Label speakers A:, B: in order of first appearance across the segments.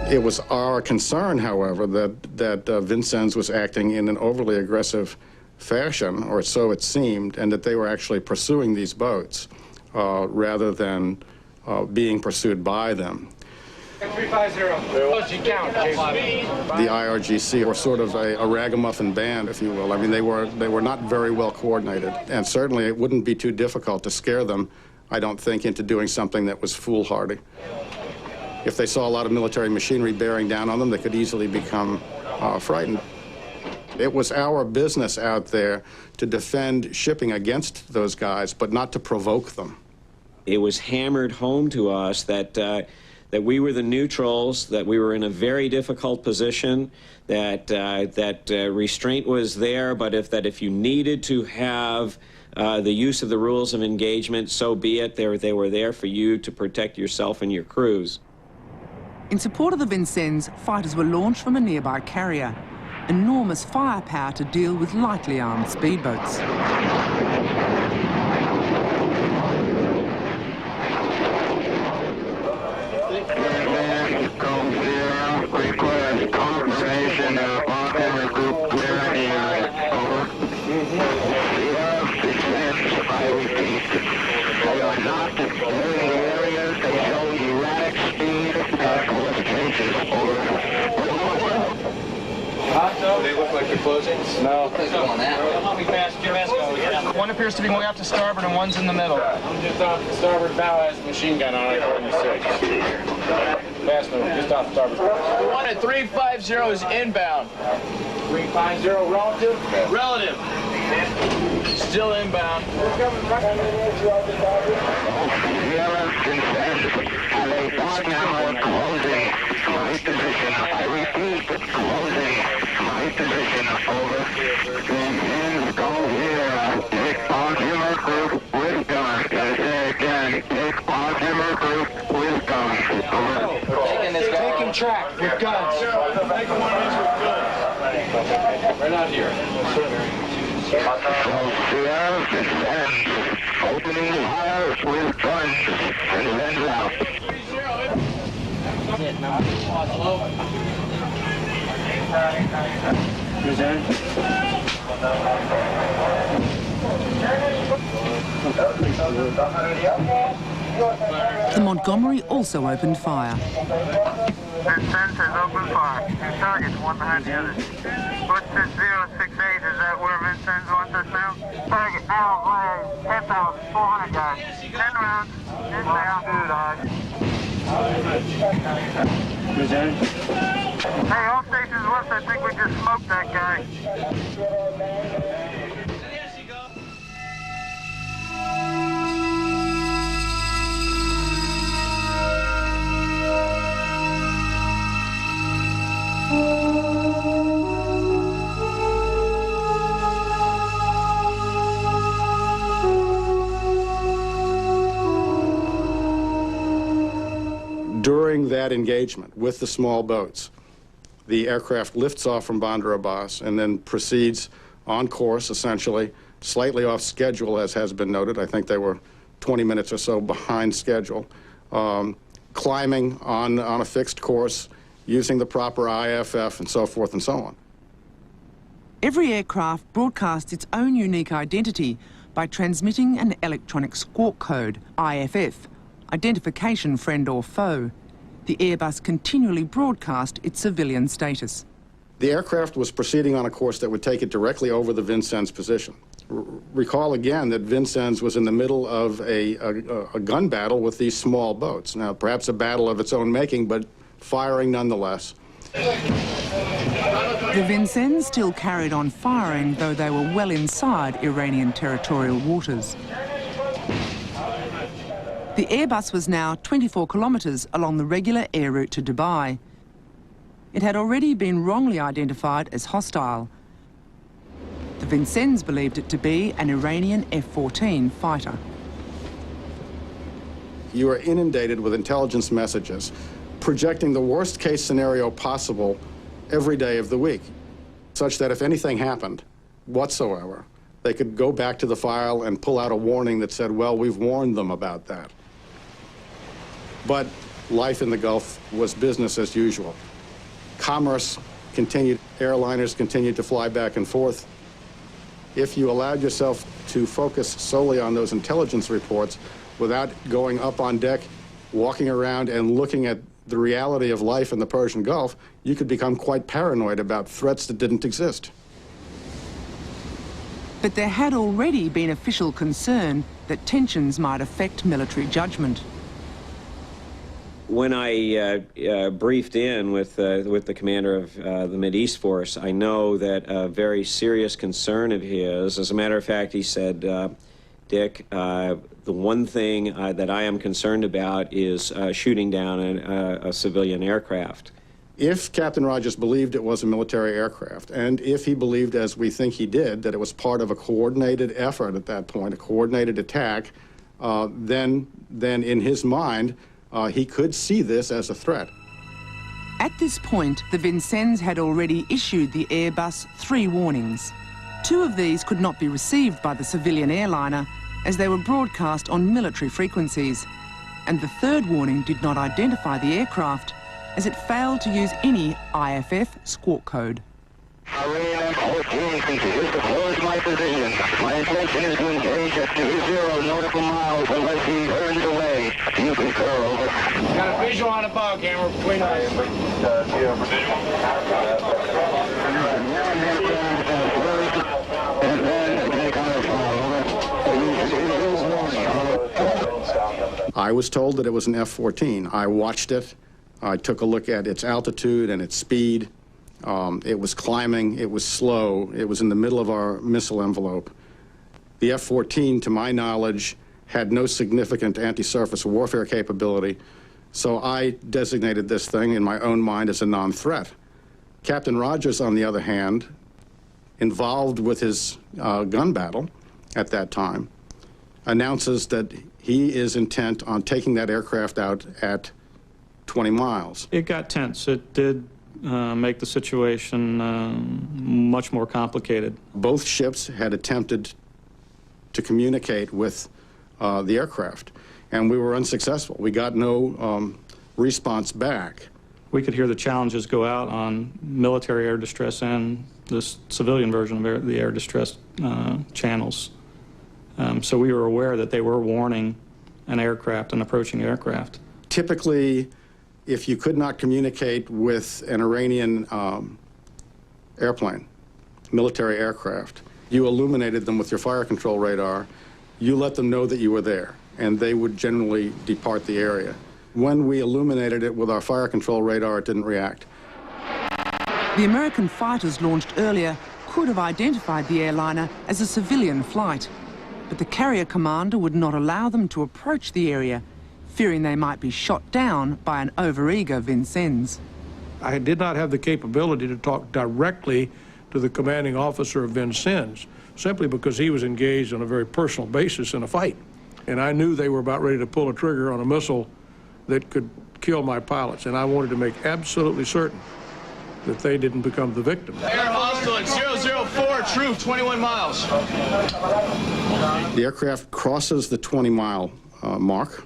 A: It was our concern, however, that Vincennes was acting in an overly aggressive fashion, or so it seemed, and that they were actually pursuing these boats rather than being pursued by them.
B: 350. Count,
A: the IRGC were sort of a ragamuffin band, if you will. I mean, they were not very well coordinated, and certainly it wouldn't be too difficult to scare them, I don't think, into doing something that was foolhardy. If they saw a lot of military machinery bearing down on them, they could easily become frightened. It was our business out there to defend shipping against those guys, but not to provoke them.
C: It was hammered home to us that we were the neutrals, that we were in a very difficult position, that restraint was there, but if you needed to have the use of the rules of engagement, so be it. They were there for you to protect yourself and your crews.
D: In support of the Vincennes, fighters were launched from a nearby carrier. Enormous firepower to deal with lightly armed speedboats.
B: They look like they're closing? No. One appears to be going out to starboard and one's in the middle. I'm just off the starboard bow, has a machine gun on it, according to 6. Fast move, just off starboard. The one at 350 is inbound. 350 relative? Relative. Still inbound.
E: Position over. Vincennes, go here. Take on your group with guns. I say again, take on your group with guns.
B: Taking track with guns. Taking one inch with guns. Right out here.
E: So Vincennes, opening fire with guns. And then out.
D: The Montgomery also opened fire.
F: Vincennes has opened fire. Two targets, one behind the other. What's this 068? Is that where Vincennes wants us now? Target now, 10,400 guys. 10 rounds. Hey, all stations west, I think we just smoked that guy.
A: During that engagement with the small boats, the aircraft lifts off from Bandar Abbas and then proceeds on course, essentially, slightly off schedule, as has been noted. I think they were 20 minutes or so behind schedule, climbing on a fixed course, using the proper IFF, and so forth and so on.
D: Every aircraft broadcasts its own unique identity by transmitting an electronic squawk code, IFF, identification friend or foe. The Airbus continually broadcast its civilian status.
A: The aircraft was proceeding on a course that would take it directly over the Vincennes position. Recall again that Vincennes was in the middle of a gun battle with these small boats. Now, perhaps a battle of its own making, but firing nonetheless.
D: The Vincennes still carried on firing, though they were well inside Iranian territorial waters. The Airbus was now 24 kilometres along the regular air route to Dubai. It had already been wrongly identified as hostile. The Vincennes believed it to be an Iranian F-14 fighter.
A: You are inundated with intelligence messages projecting the worst-case scenario possible every day of the week, such that if anything happened whatsoever, they could go back to the file and pull out a warning that said, well, we've warned them about that. But life in the Gulf was business as usual. Commerce continued, airliners continued to fly back and forth. If you allowed yourself to focus solely on those intelligence reports without going up on deck, walking around and looking at the reality of life in the Persian Gulf, you could become quite paranoid about threats that didn't exist.
D: But there had already been official concern that tensions might affect military judgment.
C: When I briefed in with the commander of the Mideast Force, I know that a very serious concern of his, as a matter of fact, he said, Dick, the one thing that I am concerned about is shooting down a civilian aircraft.
A: If Captain Rogers believed it was a military aircraft, and if he believed, as we think he did, that it was part of a coordinated effort at that point, a coordinated attack, then in his mind, he could see this as a threat.
D: At this point, the Vincennes had already issued the Airbus 3 warnings. 2 of these could not be received by the civilian airliner as they were broadcast on military frequencies. And the 3rd warning did not identify the aircraft as it failed to use any IFF squawk code.
E: Iran 14 continues to close my position. My intention is to engage at 20 nautical miles unless he turns away. You concur, over.
B: Got a visual on a bug hammer between us.
E: And then they kind of
A: I was told that it was an F-14. I watched it. I took a look at its altitude and its speed. It was climbing, it was slow, it was in the middle of our missile envelope. The F-14, to my knowledge, had no significant anti-surface warfare capability, so I designated this thing in my own mind as a non-threat. Captain Rogers, on the other hand, involved with his gun battle at that time, announces that he is intent on taking that aircraft out at 20 miles.
G: It got tense. It did make the situation much more complicated.
A: Both ships had attempted to communicate with the aircraft, and we were unsuccessful. We got no response back.
G: We could hear the challenges go out on military air distress and the civilian version of the air distress channels. So we were aware that they were warning an aircraft, an approaching aircraft.
A: Typically, if you could not communicate with an Iranian airplane, military aircraft, you illuminated them with your fire control radar, you let them know that you were there, and they would generally depart the area. When we illuminated it with our fire control radar, it didn't react.
D: The American fighters launched earlier could have identified the airliner as a civilian flight, but the carrier commander would not allow them to approach the area, fearing they might be shot down by an overeager Vincennes.
H: I did not have the capability to talk directly to the commanding officer of Vincennes, simply because he was engaged on a very personal basis in a fight. And I knew they were about ready to pull a trigger on a missile that could kill my pilots, and I wanted to make absolutely certain that they didn't become the victim.
B: Air hostile at 004, true, 21 miles.
A: The aircraft crosses the 20-mile mark,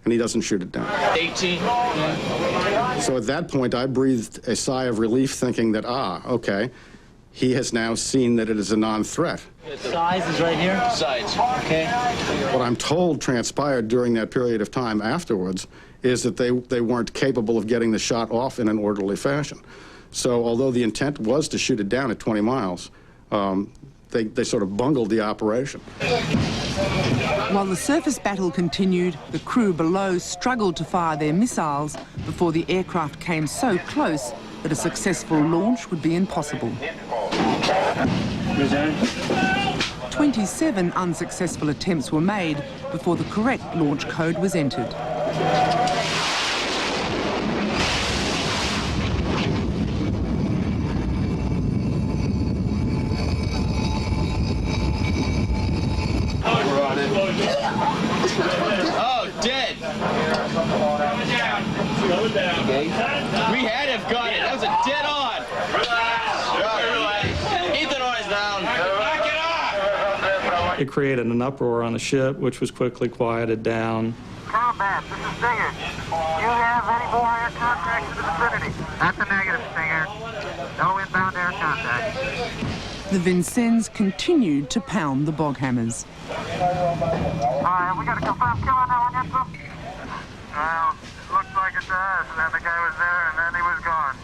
A: and he doesn't shoot it down.
B: 18.
A: So at that point, I breathed a sigh of relief, thinking that, okay, he has now seen that it is a non-threat.
I: Size is right here?
B: Sides.
I: Okay.
A: What I'm told transpired during that period of time afterwards is that they weren't capable of getting the shot off in an orderly fashion. So although the intent was to shoot it down at 20 miles, they sort of bungled the operation.
D: While the surface battle continued, the crew below struggled to fire their missiles before the aircraft came so close that a successful launch would be impossible. 27 unsuccessful attempts were made before the correct launch code was entered.
B: Oh, dead. We had him got it. That was a dead on. Ethan on is down. Back it up.
G: It created an uproar on the ship, which was quickly quieted down.
F: Combat, this is Stinger. Do you have any more air contacts in the vicinity? That's a negative, Stinger. No inbound air contact.
D: The Vincennes continued to pound the boghammers.
F: We got a confirmed kill on that one yet, sir? Well, it looks like it does. And then the guy was there, and then he was gone.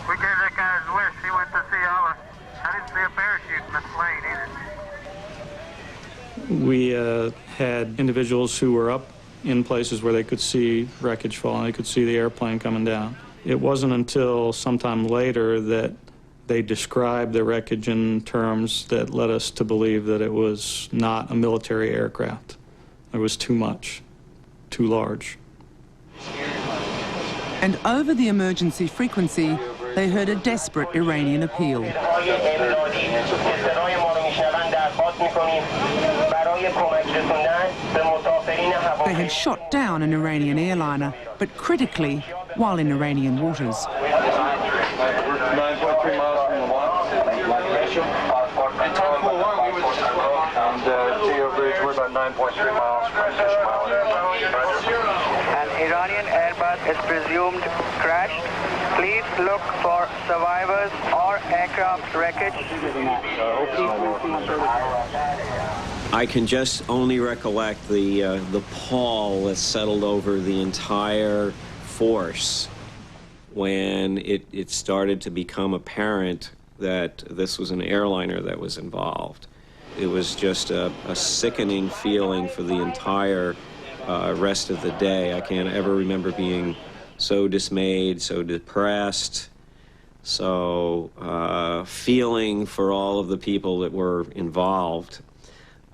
F: We gave that guy his wish. He went to see Allah. I didn't see a parachute in this plane either.
G: We had individuals who were up in places where they could see wreckage falling, they could see the airplane coming down. It wasn't until sometime later that they described the wreckage in terms that led us to believe that it was not a military aircraft. There was too much, too large.
D: And over the emergency frequency, they heard a desperate Iranian appeal. They had shot down an Iranian airliner, but critically, while in Iranian waters.
E: 9.3 miles from the launch.
B: And Tom Pool 1, we were just
E: And Geo Bridge, we're about 9.3 miles from Fish Mile.
F: An Iranian Airbus is presumed crashed. Please look for survivors or aircraft wreckage.
C: I can just only recollect the pall that settled over the entire force when it started to become apparent that this was an airliner that was involved. It was just a sickening feeling for the entire rest of the day. I can't ever remember being so dismayed, so depressed, so feeling for all of the people that were involved.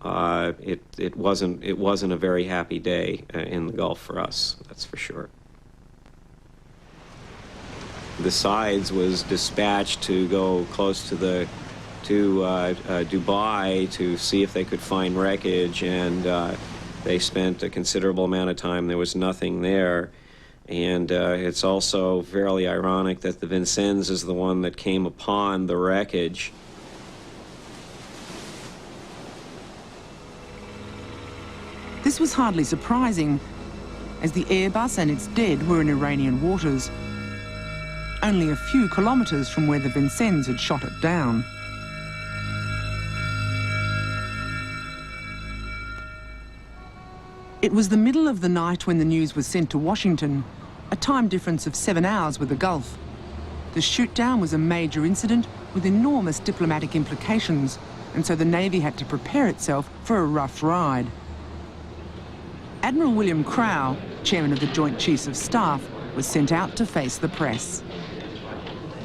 C: It wasn't a very happy day in the Gulf for us, that's for sure. The Sides was dispatched to go close to Dubai to see if they could find wreckage, and they spent a considerable amount of time. There was nothing there. And it's also fairly ironic that the Vincennes is the one that came upon the wreckage.
D: This was hardly surprising, as the Airbus and its dead were in Iranian waters, only a few kilometres from where the Vincennes had shot it down. It was the middle of the night when the news was sent to Washington, a time difference of 7 hours with the Gulf. The shoot-down was a major incident with enormous diplomatic implications, and so the Navy had to prepare itself for a rough ride. Admiral William Crowe, chairman of the Joint Chiefs of Staff, was sent out to face the press.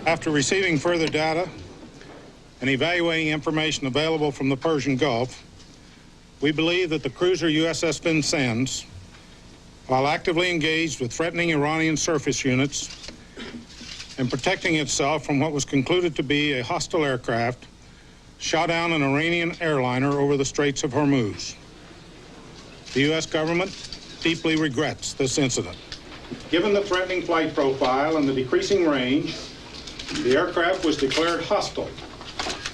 J: After receiving further data and evaluating information available from the Persian Gulf, we believe that the cruiser USS Vincennes, while actively engaged with threatening Iranian surface units and protecting itself from what was concluded to be a hostile aircraft, shot down an Iranian airliner over the Straits of Hormuz. The U.S. government deeply regrets this incident. Given the threatening flight profile and the decreasing range, the aircraft was declared hostile.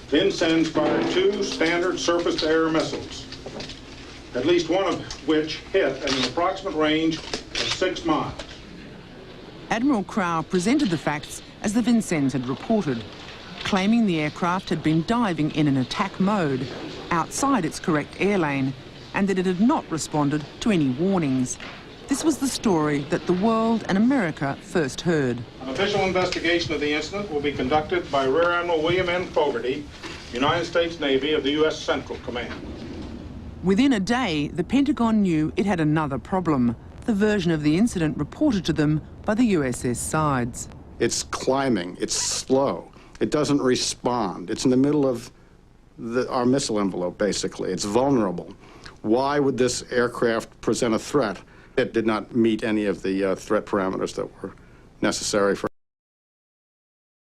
J: Vincennes fired 2 standard surface-to-air missiles, at least one of which hit at an approximate range of 6 miles.
D: Admiral Crowe presented the facts as the Vincennes had reported, claiming the aircraft had been diving in an attack mode outside its correct air lane and that it had not responded to any warnings. This was the story that the world and America first heard.
J: An official investigation of the incident will be conducted by Rear Admiral William N. Fogarty, United States Navy of the U.S. Central Command.
D: Within a day, the Pentagon knew it had another problem, the version of the incident reported to them by the USS Sides.
A: It's climbing, it's slow, it doesn't respond, it's in the middle of our missile envelope, basically. It's vulnerable. Why would this aircraft present a threat? It did not meet any of the threat parameters that were necessary for